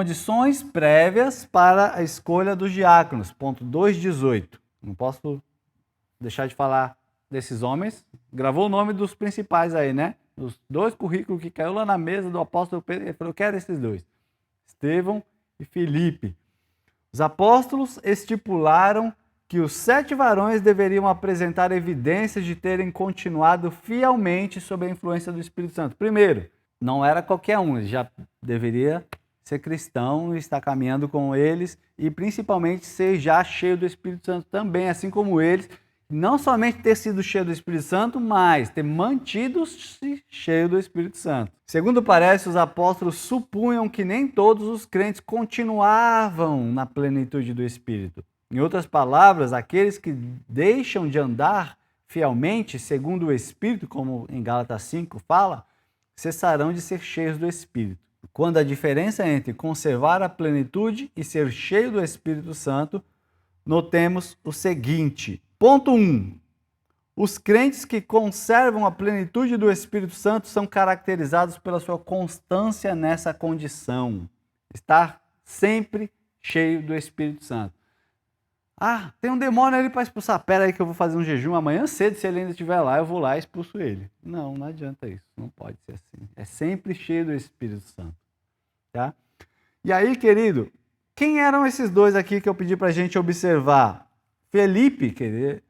Condições prévias para a escolha dos diáconos. Ponto 2,18. Não posso deixar de falar desses homens. Gravou o nome dos principais aí, né? Os 2 currículos que caiu lá na mesa do apóstolo Pedro. Ele falou, eu quero esses 2. Estevão e Filipe. Os apóstolos estipularam que os 7 varões deveriam apresentar evidências de terem continuado fielmente sob a influência do Espírito Santo. Primeiro, não era qualquer um, ele já deveria ser cristão e estar caminhando com eles e principalmente ser já cheio do Espírito Santo também, assim como eles, não somente ter sido cheio do Espírito Santo, mas ter mantido-se cheio do Espírito Santo. Segundo parece, os apóstolos supunham que nem todos os crentes continuavam na plenitude do Espírito. Em outras palavras, aqueles que deixam de andar fielmente segundo o Espírito, como em Gálatas 5 fala, cessarão de ser cheios do Espírito. Quando a diferença entre conservar a plenitude e ser cheio do Espírito Santo, notemos o seguinte. Ponto 1. Os crentes que conservam a plenitude do Espírito Santo são caracterizados pela sua constância nessa condição. Estar sempre cheio do Espírito Santo. Ah, tem um demônio ali para expulsar. Pera aí que eu vou fazer um jejum amanhã cedo, se ele ainda estiver lá, eu vou lá e expulso ele. Não, não adianta isso. Não pode ser assim. É sempre cheio do Espírito Santo. Tá? E aí, querido, quem eram esses 2 aqui que eu pedi para a gente observar? Felipe, querido.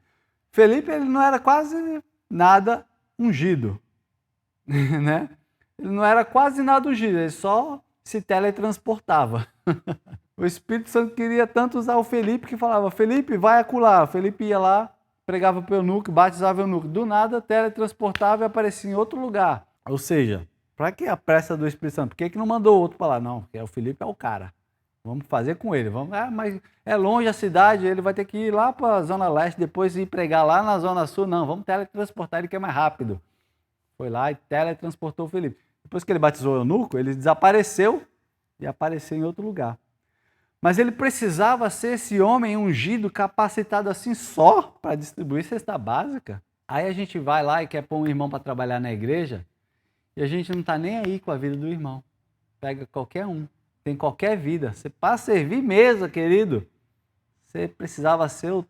Felipe, ele não era quase nada ungido. Né? Ele não era quase nada ungido, ele só se teletransportava. O Espírito Santo queria tanto usar o Felipe que falava, Felipe, vai acolá. O Felipe ia lá, pregava para o eunuco, batizava o eunuco. Do nada, teletransportava e aparecia em outro lugar. Ou seja, para que a pressa do Espírito Santo? Por que não mandou outro para lá? Não, porque o Felipe é o cara. Vamos fazer com ele. Vamos, mas é longe a cidade, ele vai ter que ir lá para a Zona Leste, depois ir pregar lá na Zona Sul. Não, vamos teletransportar ele que é mais rápido. Foi lá e teletransportou o Felipe. Depois que ele batizou o eunuco, ele desapareceu e apareceu em outro lugar. Mas ele precisava ser esse homem ungido, capacitado assim só para distribuir cesta básica. Aí a gente vai lá e quer pôr um irmão para trabalhar na igreja e a gente não está nem aí com a vida do irmão. Pega qualquer um, tem qualquer vida. Para servir mesa, querido, você precisava ser o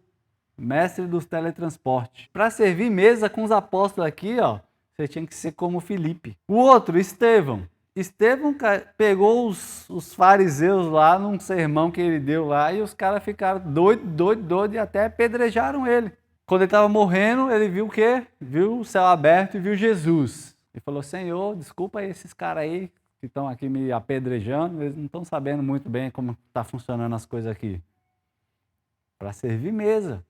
mestre dos teletransportes. Para servir mesa com os apóstolos aqui, ó, você tinha que ser como Filipe. O outro, Estevão. Estevão pegou os fariseus lá num sermão que ele deu lá e os caras ficaram doido e até apedrejaram ele. Quando ele estava morrendo, ele viu o quê? Viu o céu aberto e viu Jesus. Ele falou, Senhor, desculpa aí esses caras aí que estão aqui me apedrejando, eles não estão sabendo muito bem como está funcionando as coisas aqui. Para servir mesa.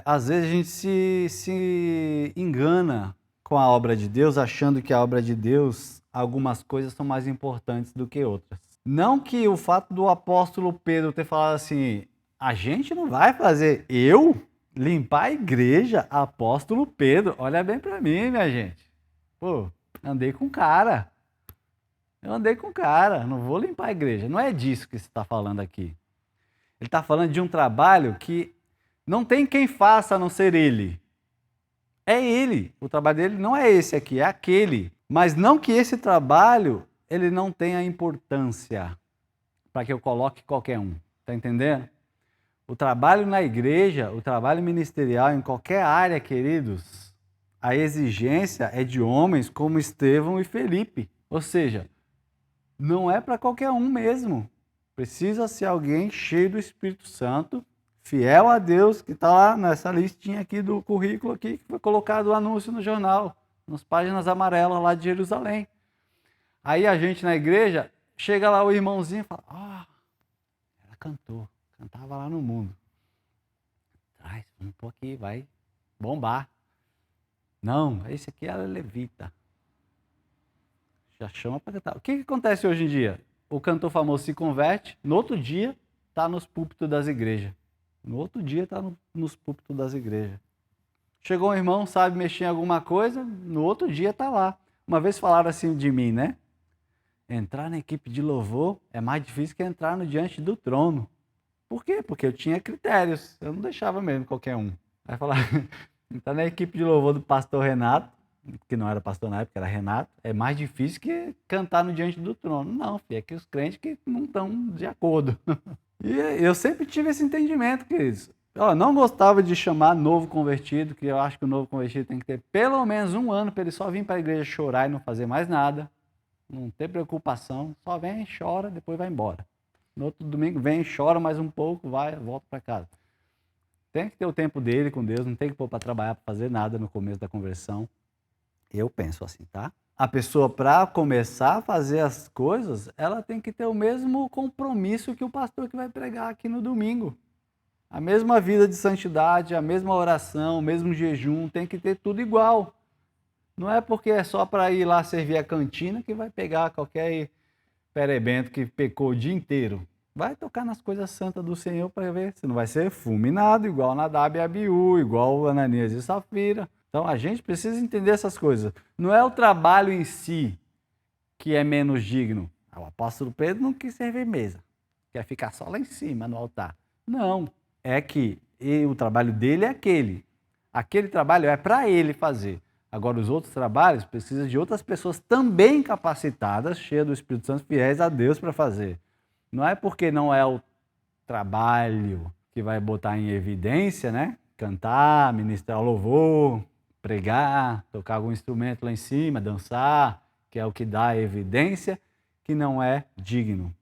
Às vezes a gente se engana com a obra de Deus, achando que a obra de Deus, algumas coisas são mais importantes do que outras. Não que o fato do apóstolo Pedro ter falado assim, a gente não vai fazer, eu limpar a igreja, apóstolo Pedro, olha bem para mim, minha gente. Pô, andei com o cara. Eu andei com o cara, não vou limpar a igreja. Não é disso que você está falando aqui. Ele está falando de um trabalho que não tem quem faça a não ser ele. É ele. O trabalho dele não é esse aqui, é aquele. Mas não que esse trabalho ele não tenha importância para que eu coloque qualquer um. Está entendendo? O trabalho na igreja, o trabalho ministerial em qualquer área, queridos, a exigência é de homens como Estevão e Felipe. Ou seja, não é para qualquer um mesmo. Precisa ser alguém cheio do Espírito Santo, fiel a Deus, que está lá nessa listinha aqui do currículo aqui, que foi colocado o anúncio no jornal, nas páginas amarelas lá de Jerusalém. Aí a gente na igreja, chega lá o irmãozinho e fala, ela cantou, cantava lá no mundo. Traz, vamos pôr aqui, vai bombar. Não, esse aqui é levita. Já chama para cantar. O que acontece hoje em dia? O cantor famoso se converte, no outro dia está nos púlpitos das igrejas. No outro dia está nos púlpitos das igrejas. Chegou um irmão, sabe mexer em alguma coisa, no outro dia está lá. Uma vez falaram assim de mim, né? Entrar na equipe de louvor é mais difícil que entrar no diante do trono. Por quê? Porque eu tinha critérios. Eu não deixava mesmo qualquer um. Aí falaram, entrar na equipe de louvor do pastor Renato que não era pastor na época, era Renato, é mais difícil que cantar no diante do trono. Não, filho, é que os crentes que não estão de acordo. E eu sempre tive esse entendimento, queridos. Eu não gostava de chamar novo convertido, que eu acho que o novo convertido tem que ter pelo menos 1 ano para ele só vir para a igreja chorar e não fazer mais nada. Não ter preocupação, só vem, chora, depois vai embora. No outro domingo vem, chora mais um pouco, vai, volta para casa. Tem que ter o tempo dele com Deus, não tem que pôr para trabalhar, para fazer nada no começo da conversão. Eu penso assim, tá? A pessoa, para começar a fazer as coisas, ela tem que ter o mesmo compromisso que o pastor que vai pregar aqui no domingo. A mesma vida de santidade, a mesma oração, o mesmo jejum, tem que ter tudo igual. Não é porque é só para ir lá servir a cantina que vai pegar qualquer perebento que pecou o dia inteiro. Vai tocar nas coisas santas do Senhor para ver se não vai ser fulminado, igual Nadab e Abiú, igual Ananias e Safira. Então a gente precisa entender essas coisas. Não é o trabalho em si que é menos digno. O apóstolo Pedro não quis servir mesa, quer ficar só lá em cima no altar. Não, é que o trabalho dele é aquele. Aquele trabalho é para ele fazer. Agora, os outros trabalhos precisam de outras pessoas também capacitadas, cheias do Espírito Santo, fiéis a Deus para fazer. Não é porque não é o trabalho que vai botar em evidência, né? Cantar, ministrar louvor, pregar, tocar algum instrumento lá em cima, dançar, que é o que dá evidência, que não é digno.